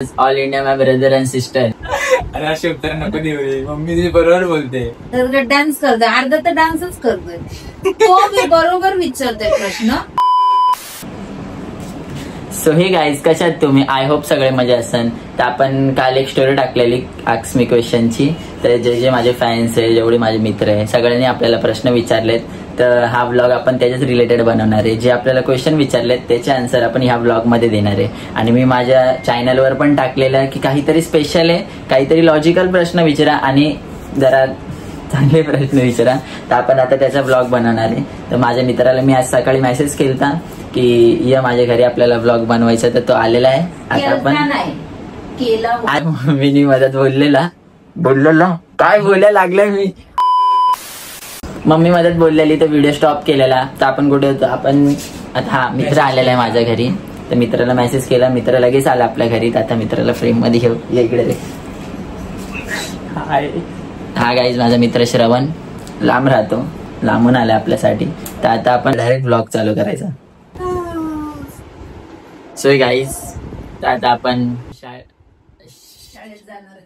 All India my brother and sister. अरे असे उत्तर नको देऊ रे, मम्मी तुझी बरोबर बोलते. तर डान्स करतोय, अर्धा तर डान्सच करतोय तो. मी बरोबर विचारतोय प्रश्न. सो हे गाईज, कशात तुम्ही? आय होप सगळे मजा असन. तर आपण काल एक स्टोरी टाकलेली आस्क मी क्वेश्चनची. तर जे माझे फॅन्स आहे, जेवढे माझे मित्र आहे, सगळ्यांनी आपल्याला प्रश्न विचारलेत. तर हा व्लॉग आपण त्याच्याच रिलेटेड बनवणार आहे. जे आपल्याला क्वेश्चन विचारलेत त्याचे आन्सर आपण ह्या व्लॉग मध्ये देणार आहे. आणि मी माझ्या चॅनलवर पण टाकलेलं आहे की काहीतरी स्पेशल आहे, काहीतरी लॉजिकल प्रश्न विचारा आणि जरा चांगले प्रश्न विचारा. तर आपण आता त्याचा व्लॉग बनवणार आहे. तर माझ्या मित्राला मी आज सकाळी मेसेज केलता की या माझ्या घरी आपल्याला व्लॉग बनवायचा. तर तो आलेला आहे. आता आपण मी मदत बोललेला काय बोलायला लागलं मी. मम्मी मदत बोललेली तर व्हिडिओ स्टॉप केलेला. तर आपण कुठे होतो? आपण आता हा मित्र आलेला आहे माझ्या घरी. तर मित्राला मेसेज केला, मित्र लगेच आला आपल्या घरी. तर आता मित्राला फ्रेम मध्ये घेऊ. या इकडे रे. हा गाईज माझा मित्र श्रवण, लांब राहतो, लांबून आला आपल्यासाठी. तर आता आपण डायरेक्ट व्लॉग चालू करायचा. सो गाईज, तर आता आपण शाळेत जाणार.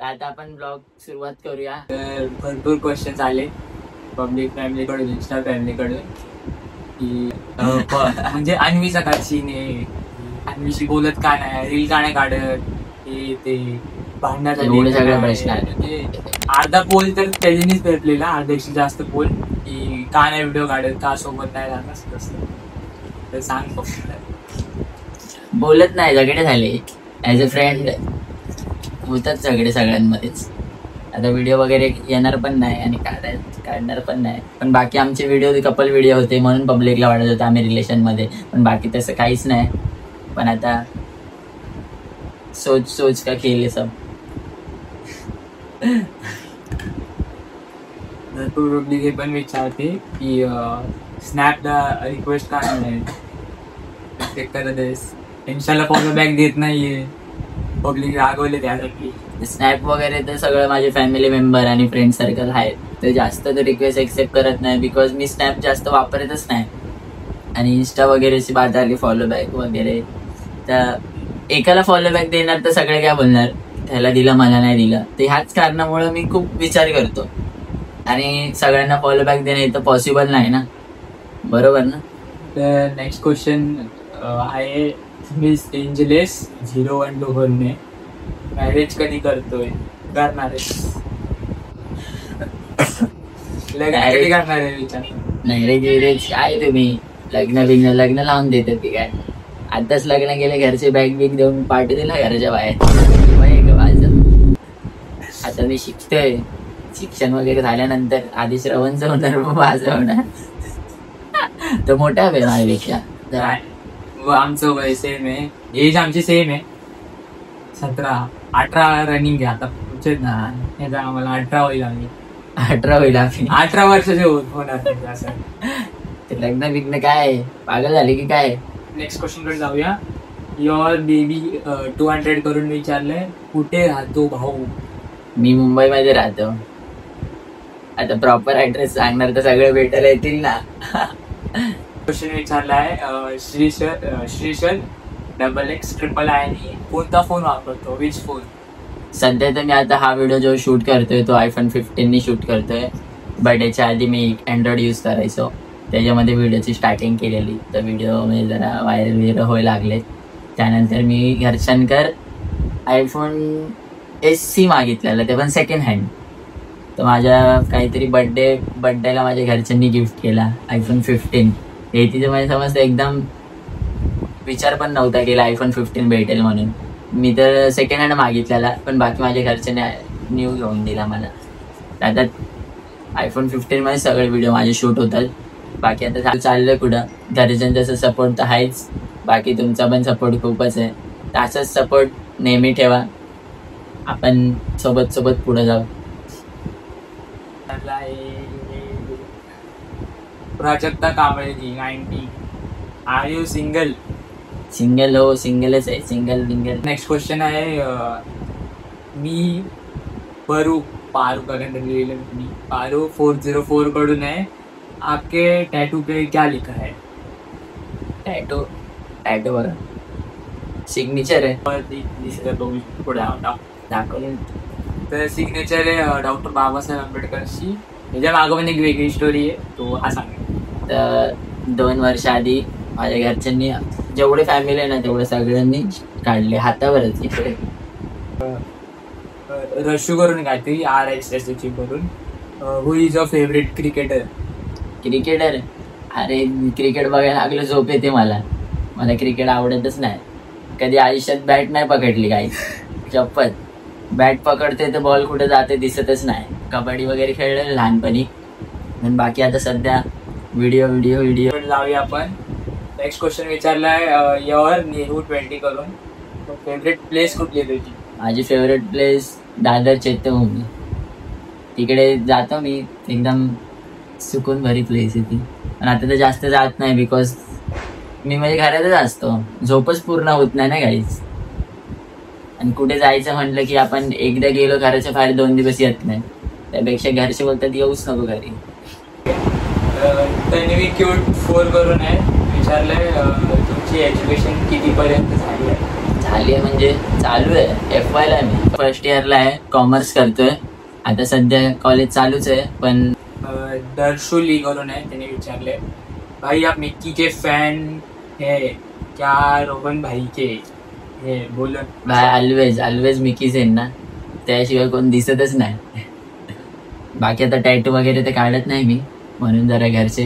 आता आपण ब्लॉग सुरुवात करूया. तर भरपूर क्वेश्चन्स आले पब्लिक फॅमिली कडून, इंस्टा फॅमिली कडून की म्हणजे अन्वीचा काय सीन आहे, अन्वीशी बोलत का नाही, रील का नाही काढत, हे ते भांडणाचा सगळे प्रश्न आहेत. म्हणजे अर्धा पोल तर त्याच्यानीच भेटलेला, अर्ध्यापेक्षा जास्त पोल की का नाही व्हिडिओ काढत, का सोबत नाही राहत असं. तर सांग, बोलत नाही, झगडे झाले. ऍज अ फ्रेंड होतात झगडे सगळ्यांमध्येच. आता व्हिडिओ वगैरे येणार पण नाही आणि काढणार पण नाही. पण बाकी आमचे व्हिडिओ कपल व्हिडिओ होते म्हणून पब्लिकला वाटत होतं आम्ही रिलेशन मध्ये. पण बाकी तसं काहीच नाही. पण आता सोच का खेळ आहे सब. भरपूर पब्लिक हे पण विचारते की स्नॅपला रिक्वेस्ट का नाही चेक करत आहेस, इन्स्टाला फॉलो बॅक देत नाहीये, पब्लिक रागवले त्यासाठी. स्नॅप वगैरे तर सगळं माझे फॅमिली मेंबर आणि फ्रेंड सर्कल आहेत. तर जास्त तर रिक्वेस्ट एक्सेप्ट करत नाही, बिकॉज मी स्नॅप जास्त वापरतच नाही. आणि इन्स्टा वगैरेची बात आली फॉलो बॅक वगैरे, तर एकाला फॉलो बॅक देणार तर सगळे काय बोलणार, त्याला दिलं मला नाही दिलं. तर ह्याच कारणामुळे मी खूप विचार करतो. आणि सगळ्यांना फॉलो बॅक देणं इथं पॉसिबल नाही ना, बरोबर ना. तर नेक्स्ट क्वेश्चन आहे मिस एंजलेस 012 ने, मॅरेज कधी करतोय, करणार आहे, लग्न कधी करणार आहे विचार. नाही रे काय तुम्ही लग्न लावून देतात की काय. आताच लग्न केले, घरचे बॅग बिग देऊन पार्टी दिला घरच्या बाहेर. आता मी शिकतोय, शिक्षण वगैरे झाल्यानंतर आधी श्रवणचं होणार, मग माझं होणार. तो मोठा आहे माझ्यापेक्षा. आमचं वय सेम आहे, एज आमची सेम आहे. 17-18 रनिंग आहे आता पुढचे ना. आम्हाला 18 होईल, आम्ही 18 होईल. 18 वर्षाचे होणार असं. ते लग्न बिग्न काय पागल झाले की काय. नेक्स्ट क्वेश्चन कडे जाऊया. युअर बेबी 200 करून विचारलंय, कुठे राहतो भाऊ? मी मुंबईमध्ये राहतो. आता प्रॉपर ऍड्रेस सांगणार तर सगळे भेटायला येतील ना. क्वेश्चन विचारलाय श्रीशल XXXII आणि कोणता फोन वापरतो, विच फोन? सध्या तर मी आता हा व्हिडिओ जो शूट करतोय तो iPhone 15 शूट करतोय. बट याच्या आधी मी अँड्रॉइड यूज करायचो, त्याच्यामध्ये व्हिडिओची स्टार्टिंग केलेली. तर व्हिडिओ म्हणजे जरा व्हायरल व्हायला लागले. त्यानंतर मी घरच्यांकर iPhone SC मागितलेला, ते पण सेकंड हँड. तर माझ्या काहीतरी बड्डेला माझ्या घरच्यांनी गिफ्ट केला iPhone 15. हे तिथे माझ्या समजतं एकदम विचार पण नव्हता केला iPhone 15 भेटेल म्हणून. मी तर सेकंड हँड मागितलेला, पण बाकी माझ्या घरच्यांनी न्यू घेऊन दिला मला. आता iPhone 15 मध्ये सगळे व्हिडिओ माझे शूट होतात. बाकी आता चाललंय कुठं, घरच्यांचा सपोर्ट तर आहेच, बाकी तुमचा पण सपोर्ट खूपच आहे. तर असाच सपोर्ट नेहमी ठेवा, आपण सोबत पुढे जाऊ. प्राजक्ता कांबळेजी 90, आर यू सिंगल? सिंगल हो, सिंगलच आहे, सिंगल. नेक्स्ट क्वेश्चन आहे मी पारू पारू 404 कडून आहे, आपके टैटू पे क्या लिखा है? टैटू बघा, सिग्नेचर आहे वरती दिसतं तो पुढे दाखवलं. तर सिग्नेचर आहे डॉक्टर बाबासाहेब आंबेडकरची. त्याच्या मागं पण एक वेगळी स्टोरी आहे, तो हा सांगेल. तर 2 वर्ष आधी माझ्या घरच्यांनी जेवढे फॅमिली आहे ना तेवढे सगळ्यांनी काढले हातावरच इकडे. रशू करून काहीतरी RSSची करून who is a favourite cricketer. Cricketer अरे क्रिकेट बघायला लागलं झोप येते मला क्रिकेट आवडतच नाही. कधी आयुष्यात बॅट नाही पकडली काही चप्पल. बॅट पकडते तर बॉल कुठे जाते दिसतच नाही. कबड्डी वगैरे खेळलेलं लहानपणी पण बाकी आता सध्या व्हिडिओ लावूया आपण. नेक्स्ट क्वेश्चन विचारलाय युअर नेहरू 20 करून. फेवरेट प्लेस कुठली आहे तुझी? माझी फेवरेट प्लेस दादर चैत्यभूमी. तिकडे जातो मी, एकदम सुकून भरी प्लेस आहे ती. पण आता तर जास्त जात नाही बिकॉज मी म्हणजे घरातच असतो, झोपच पूर्ण होत नाही ना काहीच. आणि कुठे जायचं म्हटलं की आपण एकदा गेलो घराच्या बाहेर 2 दिवस येत नाही. त्यापेक्षा घरचे बोलतात येऊच नको घरी. तन्वी क्यूट 4 करून आहे. विचारलंय तुमची एज्युकेशन कितीपर्यंत झाली आहे? झाली आहे म्हणजे चालू आहे. FY ला मी फर्स्ट इयरला आहे, कॉमर्स करतोय. आता सध्या कॉलेज चालूच आहे. पण दर्शुली करून आहे, त्याने विचारले भाई आप मिक्की के फॅन है क्या? रोहन भाई के हे बोल भाई ऑलवेज मिकीच आहे ना, त्याशिवाय कोण दिसतच नाही. बाकी आता टॅटू वगैरे तर काढत नाही मी, म्हणून जरा घरचे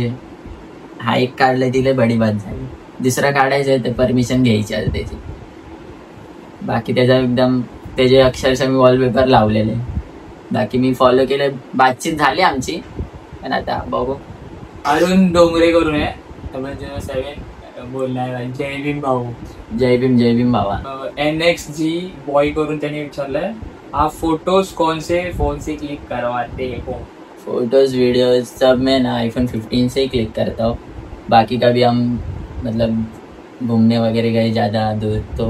हा एक काढलाय तिला बडी बात झाली. दुसरा काढायचं आहे तर परमिशन घ्यायची आहे त्याची. बाकी त्याचा एकदम त्याचे अक्षरशः मी वॉलपेपर लावलेले. बाकी मी फॉलो केलं, बातचीत झाली आमची. पण आता बघू. अरुण डोंगरे करून आहे, 7 बोलणार. जय भीम भाऊ. जय भीम भावा. NXG बॉय करून त्याने विचारलंय आप फोटोज कौन से फोन से क्लिक करवाते हो? फोटोज वीडियोज सब मैं ना iPhone 15 से ही क्लिक करता हूँ. बाकी कभी हम मतलब घूमने वगैरह गए ज़्यादा दूर तो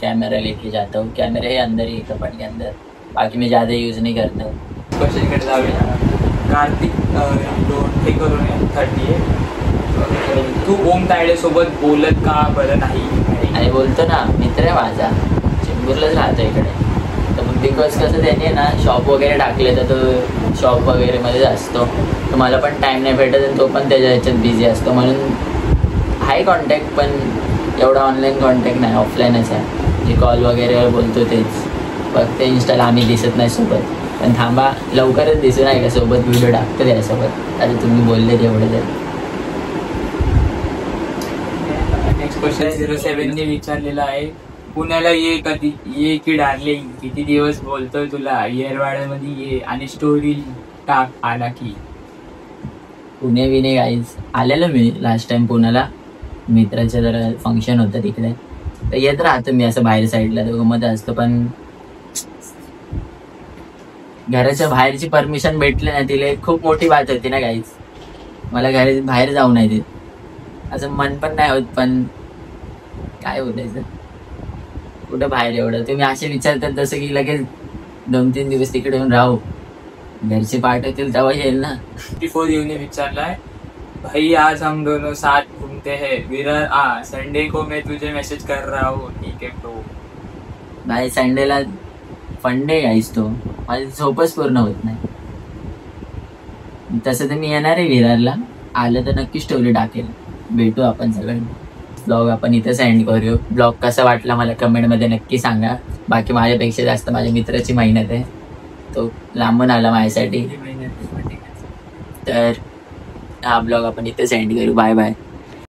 कैमरा लेके जाता हूँ. कैमरा है अंदर ही कपड़ के अंदर, बाकी मैं ज़्यादा यूज़ नहीं करता हूँ. क्वेश्चन कडे जाऊया. कार्तिक हे करून आहे 30 आहे. तू ओम तायडे सोबत बोलत का बरं नाही? आणि बोलतो ना, मित्र आहे माझा, चिंबूरलाच राहतो इकडे. तर बिकॉज कसं त्याने ना शॉप वगैरे टाकले तर तो शॉप वगैरे मध्येच असतो. तर मला पण टाईम नाही भेटत आणि तो पण त्याच्या ह्याच्यात बिझी असतो. म्हणून हाय कॉन्टॅक्ट, पण एवढा ऑनलाईन कॉन्टॅक्ट नाही, ऑफलाईनच आहे. जे कॉल वगैरे बोलतो तेच. फक्त इन्स्टाला आम्ही दिसत नाही सोबत. पण थांबा, लवकरच दिसू नाही का सोबत व्हिडिओ टाकतो त्याच्यासोबत. आता तुम्ही बोलले तेवढं तर. नेक्स्ट क्वेश्चन 07 ने विचारलेला आहे. पुण्याला ये कधी ये की डार्लिंग, किती दिवस बोलतोय तुला, येरवाड्यामध्ये ये आणि स्टोरी टाक आला की. पुणे विणे गाईज आलेलो मी लास्ट टाइम पुण्याला. मित्राचं जरा फंक्शन होतं तिकडे, तर येत राहतो मी असं बाहेर साईडला, तर घुमत असतो. पण घराच्या बाहेरची परमिशन भेटली ना, तिला खूप मोठी बात होती ना गाईज. मला घरी बाहेर जाऊ नाही देत, असं मन पण नाही होत. पण काय बोलायचं, कुठं बाहेर एवढं. तुम्ही असे विचारतात जसं की लगेच 2-3 दिवस तिकडे येऊन राहू. घरचे पाठवतील तेव्हा येईल ना. 54 ने विचारलाय भाई आज हम दोनों साथ घूमते हैं विरार संडे को मैं तुझे मैसेज कर रहा हूँ ठीक है तो. भाई संडेला फंडे गाईस तो, माझी झोपच पूर्ण होत नाही. तसं तर मी येणार आहे विरारला. आलं तर नक्की स्टोरी टाकेल. भेटू आपण सगळे. ब्लॉग आपण इथं सेंड करू. ब्लॉग कसा वाटला मला कमेंटमध्ये नक्की सांगा. बाकी माझ्यापेक्षा जास्त माझ्या मित्राची मेहनत आहे, तो लांबून आला माझ्यासाठी. तर हा ब्लॉग आपण इथं सेंड करू. Bye bye.